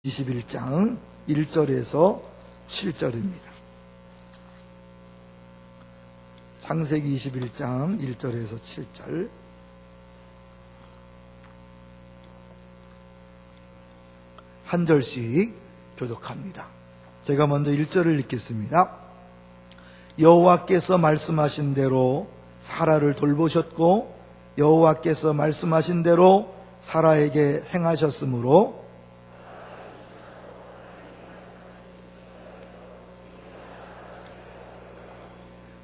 21장 1절에서 7절입니다. 창세기 21장 1절에서 7절. 한 절씩 교독합니다. 제가 먼저 1절을 읽겠습니다. 여호와께서 말씀하신 대로 사라를 돌보셨고 여호와께서 말씀하신 대로 사라에게 행하셨으므로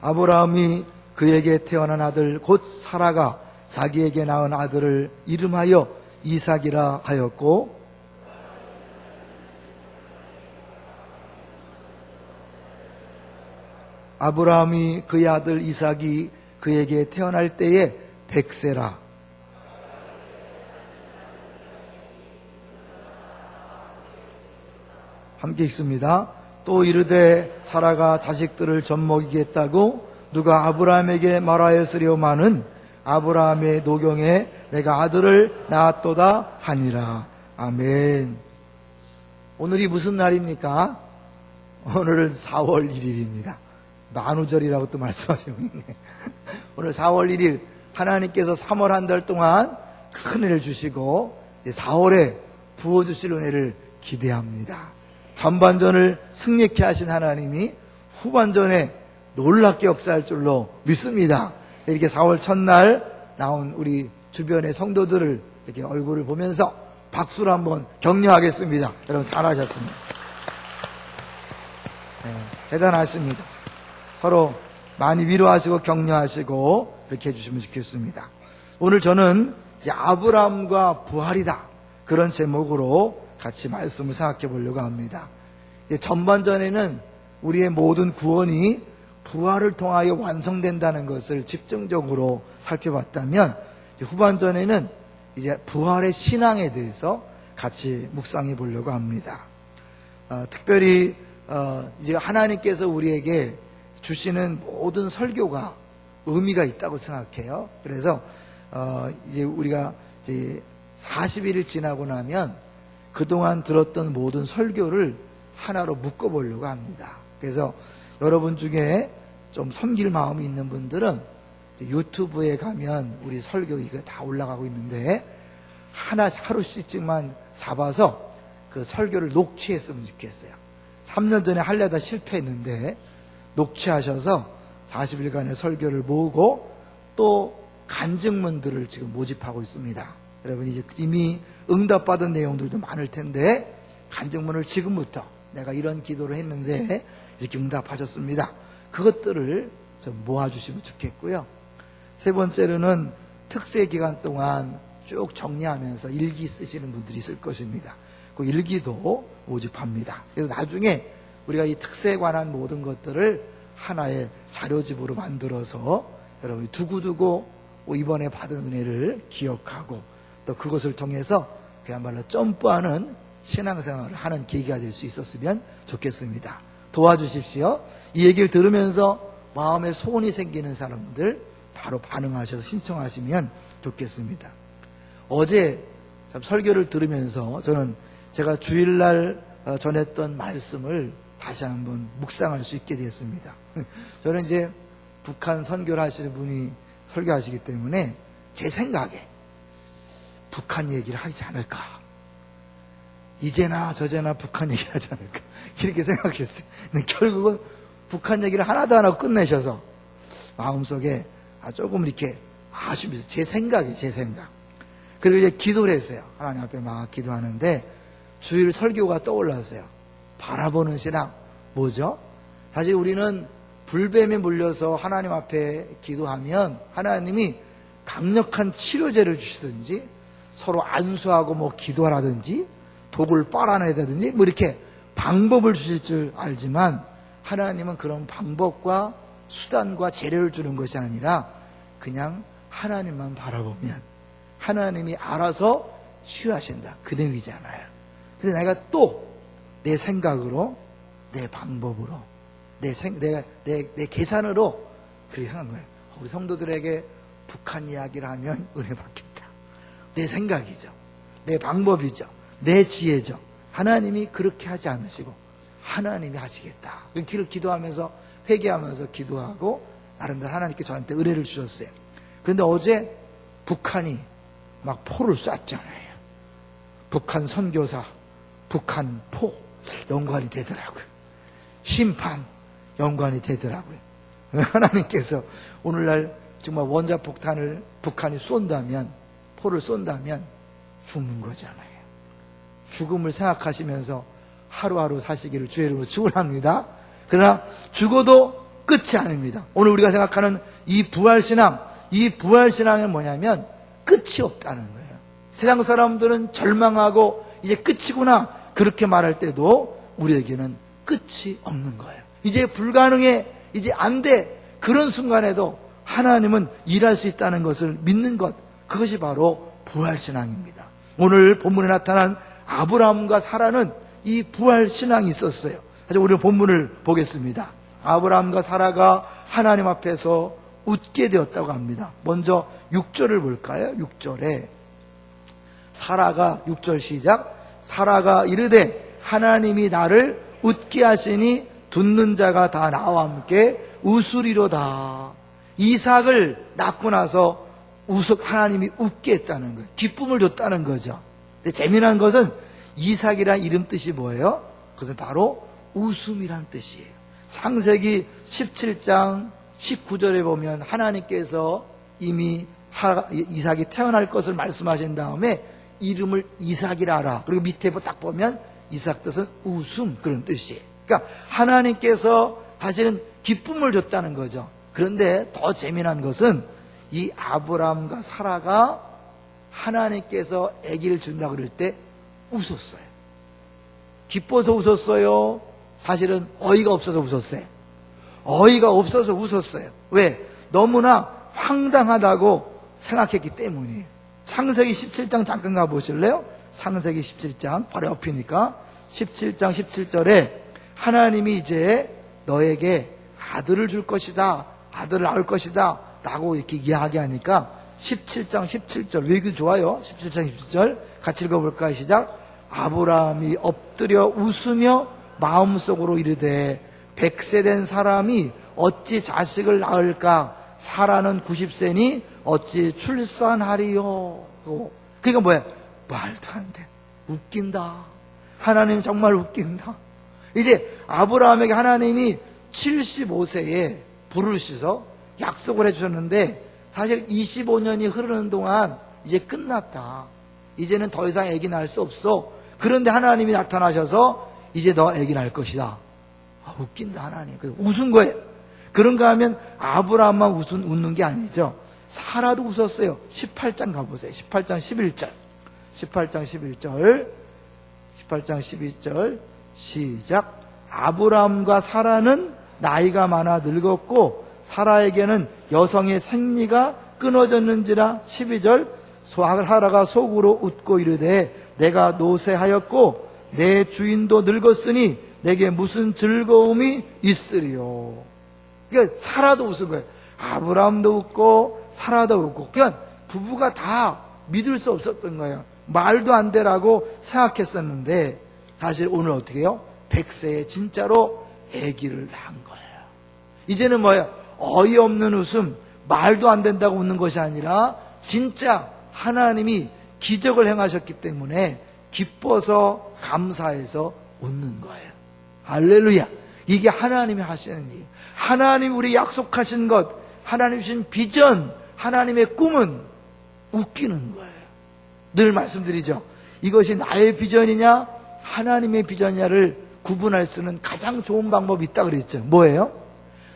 아브라함이 그에게 태어난 아들 곧 사라가 자기에게 낳은 아들을 이름하여 이삭이라 하였고 아브라함이 그의 아들 이삭이 그에게 태어날 때에 100세라 함께 읽습니다. 또 이르되 사라가 자식들을 젖먹이겠다고 누가 아브라함에게 말하였으려마는 아브라함의 노경에 내가 아들을 낳았도다 하니라. 아멘. 오늘이 무슨 날입니까? 오늘은 4월 1일입니다. 만우절이라고 또 말씀하시면 오늘 4월 1일 하나님께서 3월 한 달 동안 큰 은혜를 주시고 4월에 부어주실 은혜를 기대합니다. 전반전을 승리케 하신 하나님이 후반전에 놀랍게 역사할 줄로 믿습니다. 이렇게 4월 첫날 나온 우리 주변의 성도들을 이렇게 얼굴을 보면서 박수로 한번 격려하겠습니다. 여러분 잘하셨습니다. 네, 대단하십니다. 서로 많이 위로하시고 격려하시고 이렇게 해주시면 좋겠습니다. 오늘 저는 이제 아브라함과 부활이다 그런 제목으로 같이 말씀을 생각해 보려고 합니다. 전반전에는 우리의 모든 구원이 부활을 통하여 완성된다는 것을 집중적으로 살펴봤다면 후반전에는 이제 부활의 신앙에 대해서 같이 묵상해 보려고 합니다. 특별히 이제 하나님께서 우리에게 주시는 모든 설교가 의미가 있다고 생각해요. 그래서 이제 우리가 이제 40일을 지나고 나면 그동안 들었던 모든 설교를 하나로 묶어보려고 합니다. 그래서 여러분 중에 좀 섬길 마음이 있는 분들은 유튜브에 가면 우리 설교 이거 다 올라가고 있는데 하루씩만 잡아서 그 설교를 녹취했으면 좋겠어요. 3년 전에 하려다 실패했는데 녹취하셔서 40일간의 설교를 모으고 또 간증문들을 지금 모집하고 있습니다. 여러분 이제 이미 응답받은 내용들도 많을 텐데 간증문을 지금부터 내가 이런 기도를 했는데 이렇게 응답하셨습니다. 그것들을 좀 모아주시면 좋겠고요. 세 번째로는 특세 기간 동안 쭉 정리하면서 일기 쓰시는 분들이 있을 것입니다. 그 일기도 모집합니다. 그래서 나중에 우리가 이 특세에 관한 모든 것들을 하나의 자료집으로 만들어서 여러분이 두고두고 이번에 받은 은혜를 기억하고 또 그것을 통해서 그야말로 점프하는 신앙생활을 하는 계기가 될 수 있었으면 좋겠습니다. 도와주십시오. 이 얘기를 들으면서 마음에 소원이 생기는 사람들 바로 반응하셔서 신청하시면 좋겠습니다. 어제 참 설교를 들으면서 저는 제가 주일날 전했던 말씀을 다시 한번 묵상할 수 있게 됐습니다. 저는 이제 북한 선교를 하시는 분이 설교하시기 때문에 제 생각에 북한 얘기를 하지 않을까. 이제나 저제나 북한 얘기를 하지 않을까. 이렇게 생각했어요. 근데 결국은 북한 얘기를 하나도 안 하고 끝내셔서 마음속에 조금 이렇게 아쉬움이 있어요. 제 생각이에요. 제 생각. 그리고 이제 기도를 했어요. 하나님 앞에 막 기도하는데 주일 설교가 떠올랐어요. 바라보는 신앙. 뭐죠? 사실 우리는 불뱀에 물려서 하나님 앞에 기도하면 하나님이 강력한 치료제를 주시든지 서로 안수하고 뭐 기도하라든지 독을 빨아내다든지 뭐 이렇게 방법을 주실 줄 알지만 하나님은 그런 방법과 수단과 재료를 주는 것이 아니라 그냥 하나님만 바라보면 하나님이 알아서 치유하신다. 그 내용이잖아요. 근데 내가 또 내 생각으로 내 방법으로 내 계산으로 그렇게 하는 거예요. 우리 성도들에게 북한 이야기를 하면 은혜 받겠다. 내 생각이죠. 내 방법이죠. 내 지혜죠. 하나님이 그렇게 하지 않으시고 하나님이 하시겠다. 길을 기도하면서 회개하면서 기도하고 나름대로 하나님께 저한테 은혜를 주셨어요. 그런데 어제 북한이 막 포를 쐈잖아요. 북한 선교사, 북한 포 연관이 되더라고요. 심판 연관이 되더라고요. 하나님께서 오늘날 정말 원자폭탄을 북한이 쏜다면, 포를 쏜다면 죽는 거잖아요. 죽음을 생각하시면서 하루하루 사시기를 주의 이름으로 축원합니다. 그러나 죽어도 끝이 아닙니다. 오늘 우리가 생각하는 이 부활신앙, 이 부활신앙은 뭐냐면 끝이 없다는 거예요. 세상 사람들은 절망하고 이제 끝이구나 그렇게 말할 때도 우리에게는 끝이 없는 거예요. 이제 불가능해, 이제 안 돼, 그런 순간에도 하나님은 일할 수 있다는 것을 믿는 것, 그것이 바로 부활신앙입니다. 오늘 본문에 나타난 아브라함과 사라는 이 부활신앙이 있었어요. 그래서 우리 본문을 보겠습니다. 아브라함과 사라가 하나님 앞에서 웃게 되었다고 합니다. 먼저 6절을 볼까요? 6절에 사라가, 6절 시작, 사라가 이르되 하나님이 나를 웃게 하시니 듣는 자가 다 나와 함께 웃으리로다. 이삭을 낳고 나서 하나님이 웃게 했다는 거예요. 기쁨을 줬다는 거죠. 근데 재미난 것은 이삭이란 이름 뜻이 뭐예요? 그것은 바로 웃음이란 뜻이에요. 창세기 17장 19절에 보면 하나님께서 이미 이삭이 태어날 것을 말씀하신 다음에 이름을 이삭이라 하라. 그리고 밑에 딱 보면 이삭 뜻은 웃음, 그런 뜻이에요. 그러니까 하나님께서 사실은 기쁨을 줬다는 거죠. 그런데 더 재미난 것은 이 아브라함과 사라가 하나님께서 아기를 준다고 그럴 때 웃었어요. 기뻐서 웃었어요? 사실은 어이가 없어서 웃었어요. 어이가 없어서 웃었어요. 왜? 너무나 황당하다고 생각했기 때문이에요. 창세기 17장 잠깐 가보실래요? 창세기 17장 바로 옆이니까 17장 17절에 하나님이 이제 너에게 아들을 줄 것이다, 아들을 낳을 것이다 라고 이렇게 이야기하니까 17장 17절 외교 좋아요. 17장 17절 같이 읽어볼까요? 시작. 아브라함이 엎드려 웃으며 마음속으로 이르되 100세 된 사람이 어찌 자식을 낳을까? 사라는 90세니 어찌 출산하리요? 그러니까 뭐야? 말도 안 돼. 웃긴다. 하나님 정말 웃긴다. 이제 아브라함에게 하나님이 75세에 부르셔서 약속을 해주셨는데 사실 25년이 흐르는 동안 이제 끝났다. 이제는 더 이상 아기 낳을 수 없어. 그런데 하나님이 나타나셔서 이제 너 아기 낳을 것이다. 웃긴다 하나님. 그래서 웃은 거예요. 그런가 하면 아브라함만 웃는 게 아니죠. 사라도 웃었어요. 18장 가보세요. 18장 11절. 18장 11절. 18장 12절. 시작. 아브라함과 사라는 나이가 많아 늙었고 사라에게는 여성의 생리가 끊어졌는지라. 12절. 사라가 속으로 웃고 이르되 내가 노쇠하였고 내 주인도 늙었으니 내게 무슨 즐거움이 있으리요. 그러니까 사라도 웃은 거예요. 아브라함도 웃고 사라도 웃고. 그러니까 부부가 다 믿을 수 없었던 거예요. 말도 안 되라고 생각했었는데 사실 오늘 어떻게 해요? 100세에 진짜로 아기를 낳은 거예요. 이제는 뭐예요? 어이없는 웃음, 말도 안 된다고 웃는 것이 아니라 진짜 하나님이 기적을 행하셨기 때문에 기뻐서 감사해서 웃는 거예요. 할렐루야. 이게 하나님이 하시는 일. 하나님 우리 약속하신 것, 하나님 주신 비전, 하나님의 꿈은 웃기는 거예요. 늘 말씀드리죠. 이것이 나의 비전이냐 하나님의 비전이냐를 구분할 수 있는 가장 좋은 방법이 있다 그랬죠. 뭐예요?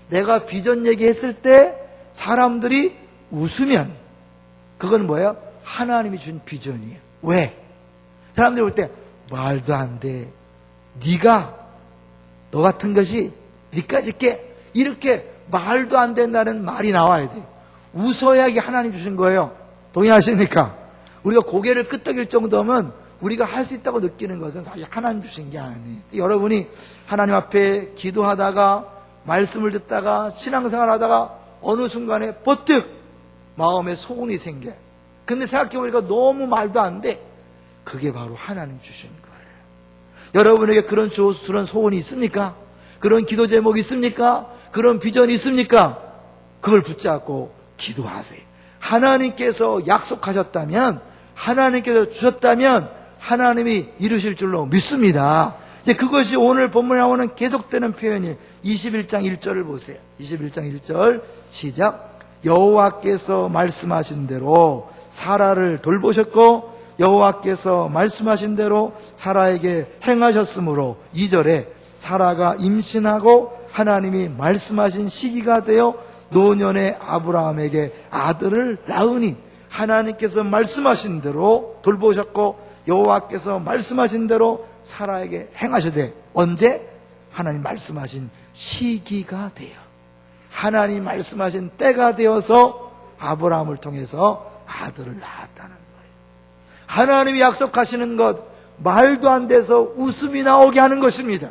내가 비전 얘기했을 때 사람들이 웃으면 그건 뭐예요? 하나님이 준 비전이에요. 왜? 사람들이 볼 때 말도 안 돼. 너 같은 것이 니까지 깨. 이렇게 말도 안 된다는 말이 나와야 돼. 웃어야 이게 하나님 주신 거예요. 동의하십니까? 우리가 고개를 끄덕일 정도면 우리가 할 수 있다고 느끼는 것은 사실 하나님 주신 게 아니에요. 여러분이 하나님 앞에 기도하다가 말씀을 듣다가 신앙생활 하다가 어느 순간에 버뜩 마음에 소원이 생겨요. 근데 생각해보니까 너무 말도 안 돼. 그게 바로 하나님 주신 거예요. 여러분에게 그런 소원이 있습니까? 그런 기도 제목이 있습니까? 그런 비전이 있습니까? 그걸 붙잡고 기도하세요. 하나님께서 약속하셨다면, 하나님께서 주셨다면 하나님이 이루실 줄로 믿습니다. 이제 그것이 오늘 본문에 나오는 계속되는 표현이에요. 21장 1절을 보세요. 21장 1절 시작. 여호와께서 말씀하신 대로 사라를 돌보셨고 여호와께서 말씀하신 대로 사라에게 행하셨으므로 2절에 사라가 임신하고 하나님이 말씀하신 시기가 되어 노년의 아브라함에게 아들을 낳으니 하나님께서 말씀하신 대로 돌보셨고 여호와께서 말씀하신 대로 사라에게 행하셔되 언제? 하나님 말씀하신 시기가 돼요. 하나님 말씀하신 때가 되어서 아브라함을 통해서 아들을 낳았다는 거예요. 하나님이 약속하시는 것 말도 안 돼서 웃음이 나오게 하는 것입니다.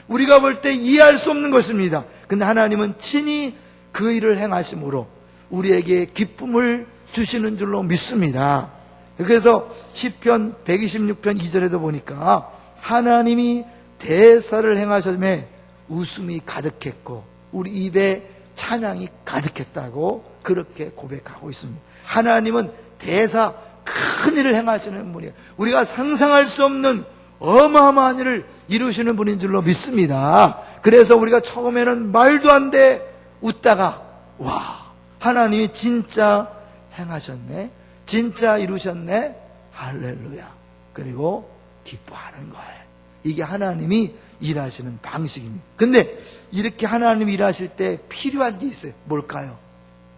우리가 볼 때 이해할 수 없는 것입니다. 근데 하나님은 친히 그 일을 행하심으로 우리에게 기쁨을 주시는 줄로 믿습니다. 그래서 시편 126편 2절에도 보니까 하나님이 대사를 행하셨음에 웃음이 가득했고 우리 입에 찬양이 가득했다고 그렇게 고백하고 있습니다. 하나님은 대사 큰 일을 행하시는 분이에요. 우리가 상상할 수 없는 어마어마한 일을 이루시는 분인 줄로 믿습니다. 그래서 우리가 처음에는 말도 안 돼 웃다가 와, 하나님이 진짜 행하셨네, 진짜 이루셨네, 할렐루야, 그리고 기뻐하는 거예요. 이게 하나님이 일하시는 방식입니다. 근데 이렇게 하나님이 일하실 때 필요한 게 있어요. 뭘까요?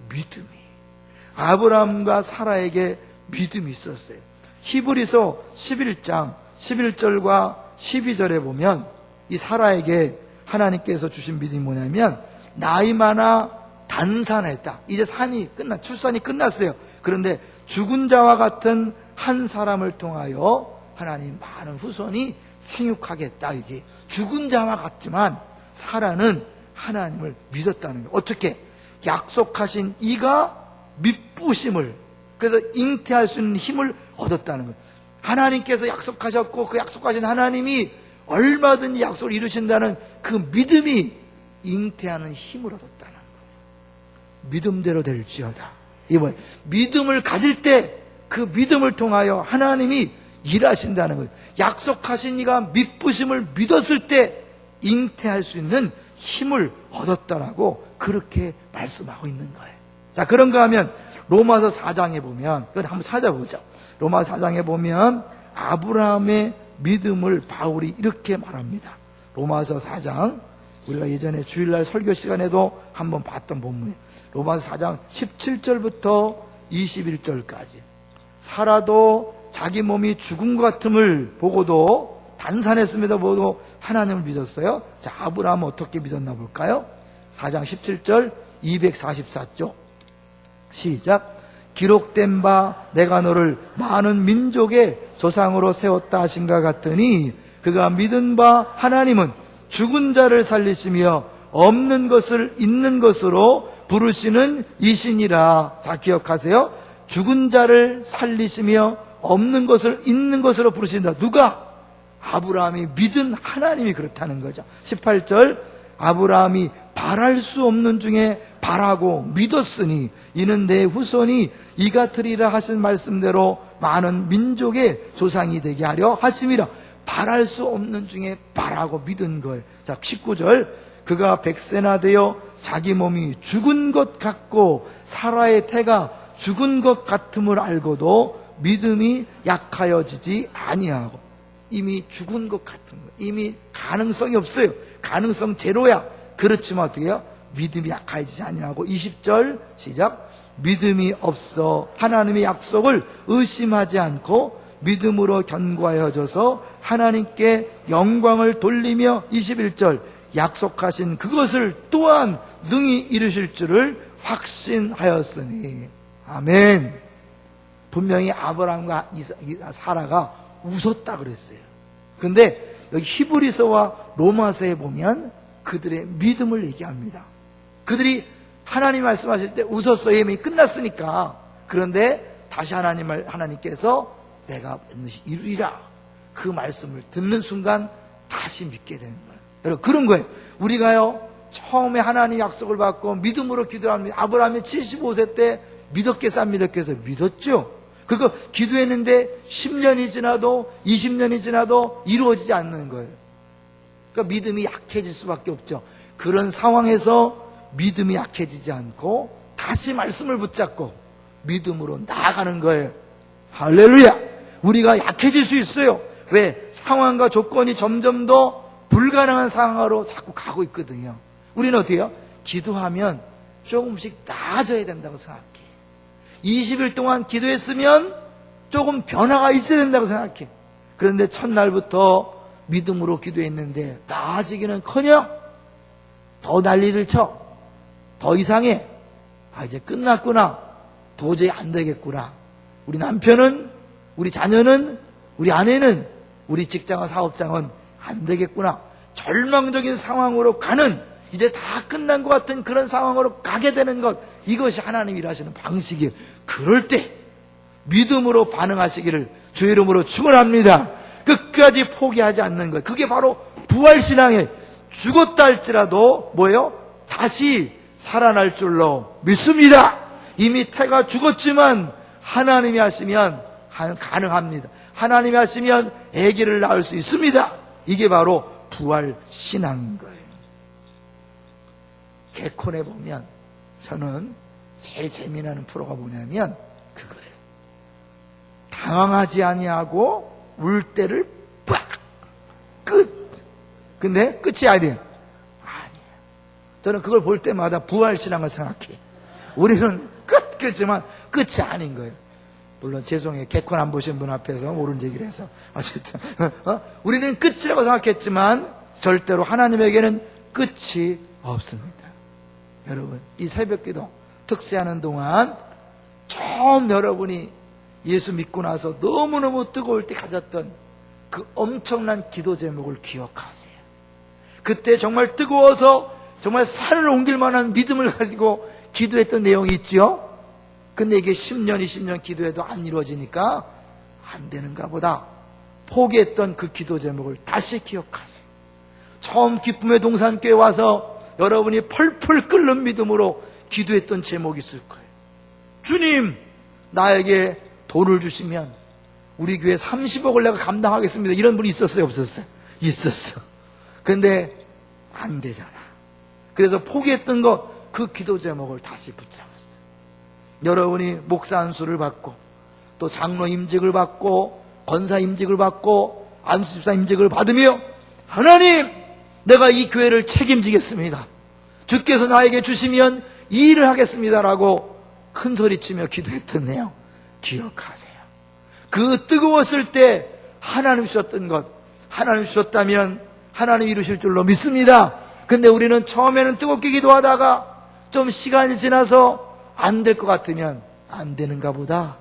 믿음이. 아브라함과 사라에게 믿음이 있었어요. 히브리서 11장 11절과 12절에 보면 이 사라에게 하나님께서 주신 믿음이 뭐냐면 나이 많아 단산했다. 이제 출산이 끝났어요. 그런데 죽은 자와 같은 한 사람을 통하여 하나님 많은 후손이 생육하겠다. 이게 죽은 자와 같지만 사라는 하나님을 믿었다는 거예요. 어떻게? 약속하신 이가 미쁘심을, 그래서 잉태할 수 있는 힘을 얻었다는 거예요. 하나님께서 약속하셨고 그 약속하신 하나님이 얼마든지 약속을 이루신다는 그 믿음이 잉태하는 힘을 얻었다는 거예요. 믿음대로 될지어다. 이게 뭐예요? 믿음을 가질 때 그 믿음을 통하여 하나님이 일하신다는 거예요. 약속하신 이가 미쁘심을 믿었을 때 잉태할 수 있는 힘을 얻었다라고 그렇게 말씀하고 있는 거예요. 자, 그런가 하면 로마서 4장에 보면, 그건 한번 찾아보죠. 로마서 4장에 보면 아브라함의 믿음을 바울이 이렇게 말합니다. 로마서 4장, 우리가 예전에 주일날 설교 시간에도 한번 봤던 본문이에요. 로마서 4장 17절부터 21절까지. 사라도 자기 몸이 죽은 것 같음을 보고도 단산했음에도 보고 하나님을 믿었어요. 자, 아브라함은 어떻게 믿었나 볼까요? 4장 17절 244쪽 시작. 기록된 바 내가 너를 많은 민족의 조상으로 세웠다 하신가 같으니 그가 믿은 바 하나님은 죽은 자를 살리시며 없는 것을 있는 것으로 부르시는 이시니라. 자, 기억하세요. 죽은 자를 살리시며 없는 것을 있는 것으로 부르신다. 누가? 아브라함이 믿은 하나님이 그렇다는 거죠. 18절 아브라함이 바랄 수 없는 중에 바라고 믿었으니 이는 내 후손이 이 같으리라 하신 말씀대로 많은 민족의 조상이 되게 하려 하심이라. 바랄 수 없는 중에 바라고 믿은 거예요. 자, 19절 그가 100세나 되어 자기 몸이 죽은 것 같고 사라의 태가 죽은 것 같음을 알고도 믿음이 약하여지지 아니하고. 이미 죽은 것 같은 거예요. 이미 가능성이 없어요. 가능성 제로야. 그렇지만 어떻게 해요? 믿음이 약해지지 아니하고. 20절 시작. 믿음이 없어 하나님의 약속을 의심하지 않고 믿음으로 견고하여져서 하나님께 영광을 돌리며. 21절 약속하신 그것을 또한 능히 이루실 줄을 확신하였으니. 아멘. 분명히 아브라함과 사라가 웃었다 그랬어요. 근데 여기 히브리서와 로마서에 보면 그들의 믿음을 얘기합니다. 그들이 하나님 말씀하실 때 웃었어요. 이미 끝났으니까. 그런데 다시 하나님께서 내가 반드시 이루리라 그 말씀을 듣는 순간 다시 믿게 되는 거예요. 여러분, 그런 거예요. 우리가요, 처음에 하나님 약속을 받고 믿음으로 기도합니다. 아브라함이 75세 때 믿었겠어, 안 믿었겠어? 믿었죠. 그거 기도했는데 10년이 지나도 20년이 지나도 이루어지지 않는 거예요. 그러니까 믿음이 약해질 수밖에 없죠. 그런 상황에서 믿음이 약해지지 않고 다시 말씀을 붙잡고 믿음으로 나아가는 거예요. 할렐루야! 우리가 약해질 수 있어요. 왜? 상황과 조건이 점점 더 불가능한 상황으로 자꾸 가고 있거든요. 우리는 어떻게 해요? 기도하면 조금씩 나아져야 된다고 생각해. 20일 동안 기도했으면 조금 변화가 있어야 된다고 생각해. 그런데 첫날부터 믿음으로 기도했는데 나아지기는커녕 더 난리를 쳐. 더 이상해. 아, 이제 끝났구나. 도저히 안 되겠구나. 우리 남편은, 우리 자녀는, 우리 아내는, 우리 직장과 사업장은 안 되겠구나. 절망적인 상황으로 가는, 이제 다 끝난 것 같은 그런 상황으로 가게 되는 것, 이것이 하나님이 일하시는 방식이에요. 그럴 때 믿음으로 반응하시기를 주 이름으로 축원합니다. 끝까지 포기하지 않는 거예요. 그게 바로 부활신앙이에요. 죽었다 할지라도 뭐예요? 다시 살아날 줄로 믿습니다. 이미 태가 죽었지만 하나님이 하시면 가능합니다. 하나님이 하시면 아기를 낳을 수 있습니다. 이게 바로 부활신앙인 거예요. 개콘에 보면 저는 제일 재미나는 프로가 뭐냐면 그거예요. 당황하지 아니하고 울 때를 빡! 끝! 근데 끝이 아니에요. 아니에요. 저는 그걸 볼 때마다 부활신앙을 생각해요. 우리는 끝이지만 끝이 아닌 거예요. 물론 죄송해요. 개콘 안 보신 분 앞에서 옳은 얘기를 해서 어쨌든 우리는 끝이라고 생각했지만 절대로 하나님에게는 끝이 없습니다. 여러분, 이 새벽기도 특세하는 동안 처음 여러분이 예수 믿고 나서 너무너무 뜨거울 때 가졌던 그 엄청난 기도 제목을 기억하세요. 그때 정말 뜨거워서 정말 산을 옮길 만한 믿음을 가지고 기도했던 내용이 있죠. 근데 이게 10년, 20년 기도해도 안 이루어지니까 안 되는가 보다. 포기했던 그 기도 제목을 다시 기억하세요. 처음 기쁨의 동산교회 와서 여러분이 펄펄 끓는 믿음으로 기도했던 제목이 있을 거예요. 주님, 나에게 돈을 주시면 우리 교회 30억을 내가 감당하겠습니다. 이런 분이 있었어요, 없었어요? 있었어. 근데 안 되잖아. 그래서 포기했던 것, 그 기도 제목을 다시 붙잡았어요. 여러분이 목사 안수를 받고 또 장로 임직을 받고 권사 임직을 받고 안수집사 임직을 받으며 하나님, 내가 이 교회를 책임지겠습니다. 주께서 나에게 주시면 이 일을 하겠습니다라고 큰 소리치며 기도했던 내용 기억하세요. 그 뜨거웠을 때 하나님 주셨던 것, 하나님 주셨다면 하나님 이루실 줄로 믿습니다. 근데 우리는 처음에는 뜨겁게 기도하다가 좀 시간이 지나서 안 될 것 같으면 안 되는가 보다.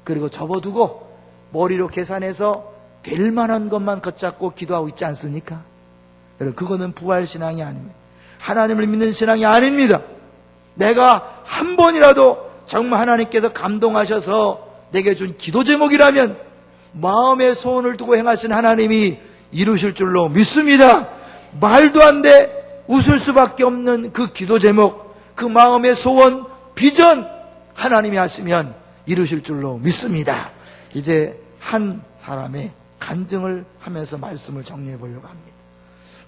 그리고 접어두고 머리로 계산해서 될 만한 것만 걷잡고 기도하고 있지 않습니까? 여러분, 그거는 부활신앙이 아닙니다. 하나님을 믿는 신앙이 아닙니다. 내가 한 번이라도 정말 하나님께서 감동하셔서 내게 준 기도 제목이라면 마음의 소원을 두고 행하신 하나님이 이루실 줄로 믿습니다. 말도 안 돼 웃을 수밖에 없는 그 기도 제목, 그 마음의 소원, 비전 하나님이 하시면 이루실 줄로 믿습니다. 이제 한 사람의 간증을 하면서 말씀을 정리해 보려고 합니다.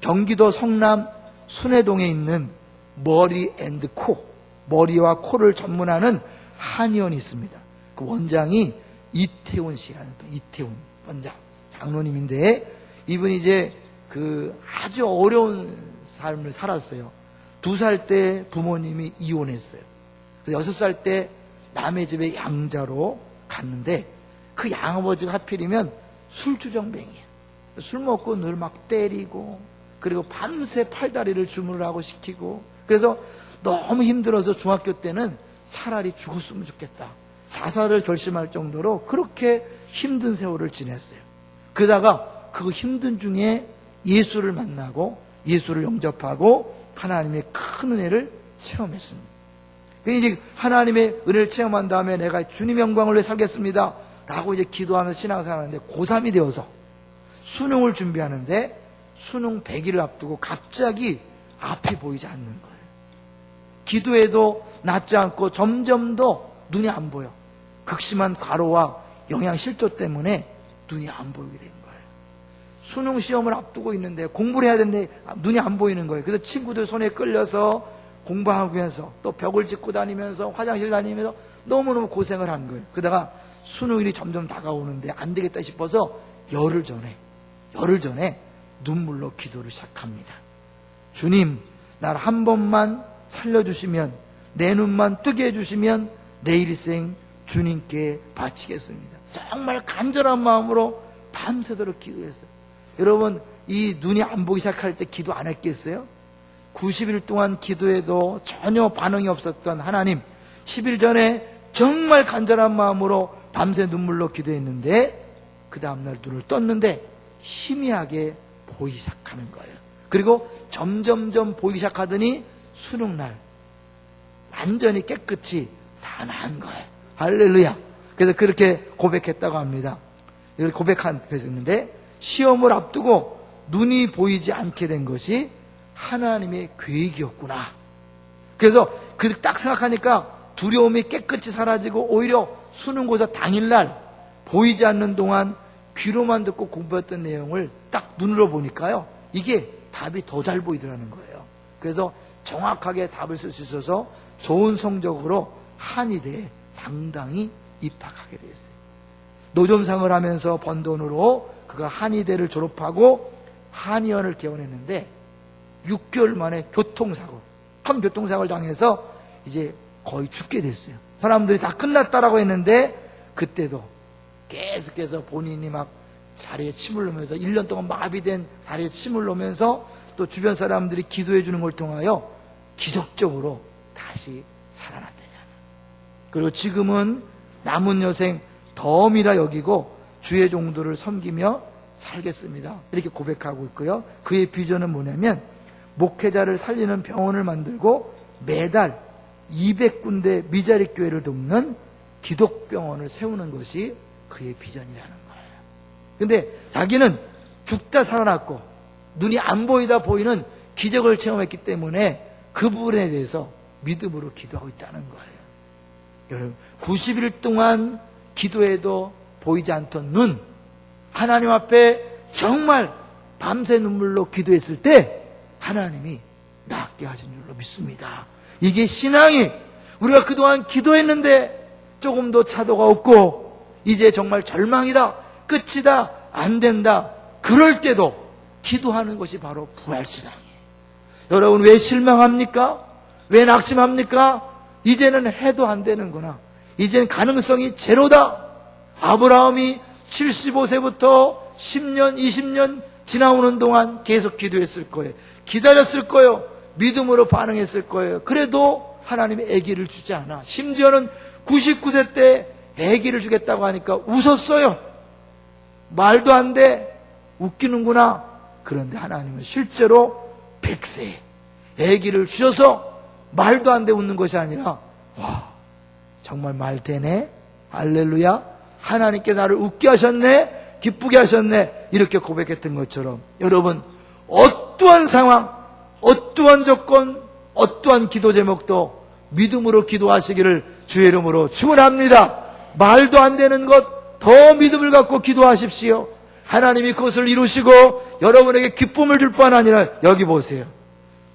경기도 성남 순회동에 있는 머리 앤드 코, 머리와 코를 전문하는 한의원이 있습니다. 그 원장이 이태훈 씨라는 분, 이태훈 원장, 장로님인데 이분이 이제 그 아주 어려운 삶을 살았어요. 2살 때 부모님이 이혼했어요. 6살 때 남의 집에 양자로 갔는데 그 양아버지가 하필이면 술주정뱅이에요. 술 먹고 늘 막 때리고 그리고 밤새 팔다리를 주무르라고 시키고 그래서 너무 힘들어서 중학교 때는 차라리 죽었으면 좋겠다. 자살을 결심할 정도로 그렇게 힘든 세월을 지냈어요. 그러다가 그 힘든 중에 예수를 만나고 예수를 영접하고 하나님의 큰 은혜를 체험했습니다. 이제 하나님의 은혜를 체험한 다음에 내가 주님의 영광을 위해 살겠습니다 라고 이제 기도하면서 신앙생활을 하는데 고3이 되어서 수능을 준비하는데 수능 100일을 앞두고 갑자기 앞이 보이지 않는 거예요. 기도해도 낫지 않고 점점 더 눈이 안 보여. 극심한 과로와 영양실조 때문에 눈이 안 보이게 된 거예요. 수능 시험을 앞두고 있는데 공부를 해야 되는데 눈이 안 보이는 거예요. 그래서 친구들 손에 끌려서 공부하면서 또 벽을 짚고 다니면서 화장실 다니면서 너무너무 고생을 한 거예요. 그러다가 수능일이 점점 다가오는데 안 되겠다 싶어서 열흘 전에 눈물로 기도를 시작합니다. 주님, 날 한 번만 살려주시면, 내 눈만 뜨게 해주시면 내 일생 주님께 바치겠습니다. 정말 간절한 마음으로 밤새도록 기도했어요. 여러분, 이 눈이 안 보기 시작할 때 기도 안 했겠어요? 90일 동안 기도해도 전혀 반응이 없었던 하나님, 10일 전에 정말 간절한 마음으로 밤새 눈물로 기도했는데 그 다음날 눈을 떴는데 희미하게 보이기 시작하는 거예요. 그리고 점점점 보이기 시작하더니 수능날 완전히 깨끗이 다 나은 거예요. 할렐루야. 그래서 그렇게 고백했다고 합니다. 이렇게 고백했는데 시험을 앞두고 눈이 보이지 않게 된 것이 하나님의 계획이었구나. 그래서 그 딱 생각하니까 두려움이 깨끗이 사라지고 오히려 수능고사 당일날 보이지 않는 동안 귀로만 듣고 공부했던 내용을 딱 눈으로 보니까요, 이게 답이 더 잘 보이더라는 거예요. 그래서 정확하게 답을 쓸 수 있어서 좋은 성적으로 한의대에 당당히 입학하게 됐어요. 노점상을 하면서 번 돈으로 그가 한의대를 졸업하고 한의원을 개원했는데 6개월 만에 큰 교통사고를 당해서 이제 거의 죽게 됐어요. 사람들이 다 끝났다라고 했는데 그때도 계속해서 본인이 막 다리에 침을 놓으면서 1년 동안 마비된 다리에 침을 놓으면서 또 주변 사람들이 기도해 주는 걸 통하여 기적적으로 다시 살아났대잖아요. 그리고 지금은 남은 여생 덤이라 여기고 주의 종도를 섬기며 살겠습니다. 이렇게 고백하고 있고요. 그의 비전은 뭐냐면 목회자를 살리는 병원을 만들고 매달 200군데 미자리 교회를 돕는 기독병원을 세우는 것이 그의 비전이라는 거예요. 근데 자기는 죽다 살아났고 눈이 안 보이다 보이는 기적을 체험했기 때문에 그 부분에 대해서 믿음으로 기도하고 있다는 거예요. 여러분, 90일 동안 기도해도 보이지 않던 눈, 하나님 앞에 정말 밤새 눈물로 기도했을 때 하나님이 낫게 하신 줄로 믿습니다. 이게 신앙이, 우리가 그동안 기도했는데 조금도 차도가 없고 이제 정말 절망이다, 끝이다, 안 된다, 그럴 때도 기도하는 것이 바로 부활신앙이에요. 여러분, 왜 실망합니까? 왜 낙심합니까? 이제는 해도 안 되는구나, 이제는 가능성이 제로다. 아브라함이 75세부터 10년, 20년 지나오는 동안 계속 기도했을 거예요. 기다렸을 거예요. 믿음으로 반응했을 거예요. 그래도 하나님이 아기를 주지 않아. 심지어는 99세 때 아기를 주겠다고 하니까 웃었어요. 말도 안 돼. 웃기는구나. 그런데 하나님은 실제로 100세에 아기를 주셔서 말도 안 돼 웃는 것이 아니라, 와, 정말 말 되네. 할렐루야. 하나님께 나를 웃게 하셨네, 기쁘게 하셨네, 이렇게 고백했던 것처럼 여러분, 어떠한 상황, 어떠한 조건, 어떠한 기도 제목도 믿음으로 기도하시기를 주의 이름으로 축원합니다. 말도 안 되는 것 더 믿음을 갖고 기도하십시오. 하나님이 그것을 이루시고 여러분에게 기쁨을 줄 뿐 아니라, 여기 보세요.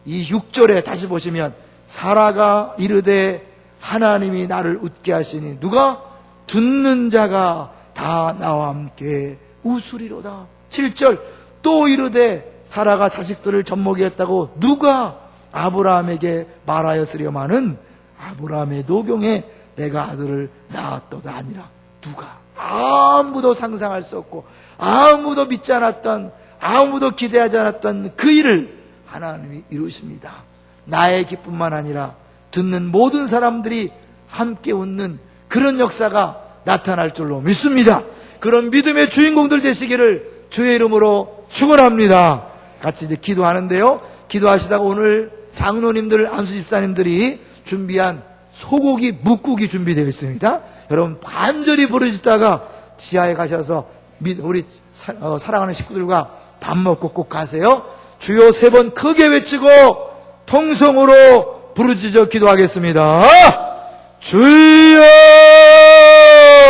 이 6절에 다시 보시면, 사라가 이르되 하나님이 나를 웃게 하시니 누가? 듣는 자가 다 나와 함께 웃으리로다. 7절 또 이르되 사라가 자식들을 젖먹이었다고 누가 아브라함에게 말하였으려마는 아브라함의 노경에 내가 아들을 낳았도다 아니라. 누가? 아무도 상상할 수 없고 아무도 믿지 않았던, 아무도 기대하지 않았던 그 일을 하나님이 이루십니다. 나의 기쁨만 아니라 듣는 모든 사람들이 함께 웃는 그런 역사가 나타날 줄로 믿습니다. 그런 믿음의 주인공들 되시기를 주의 이름으로 축원합니다. 같이 이제 기도하는데요, 기도하시다가 오늘 장로님들, 안수 집사님들이 준비한 소고기 묵국이 준비되어 있습니다. 여러분, 간절히 부르시다가 지하에 가셔서 우리 사랑하는 식구들과 밥 먹고 꼭 가세요. 주여 3번 크게 외치고 통성으로 부르짖어 기도하겠습니다. 주여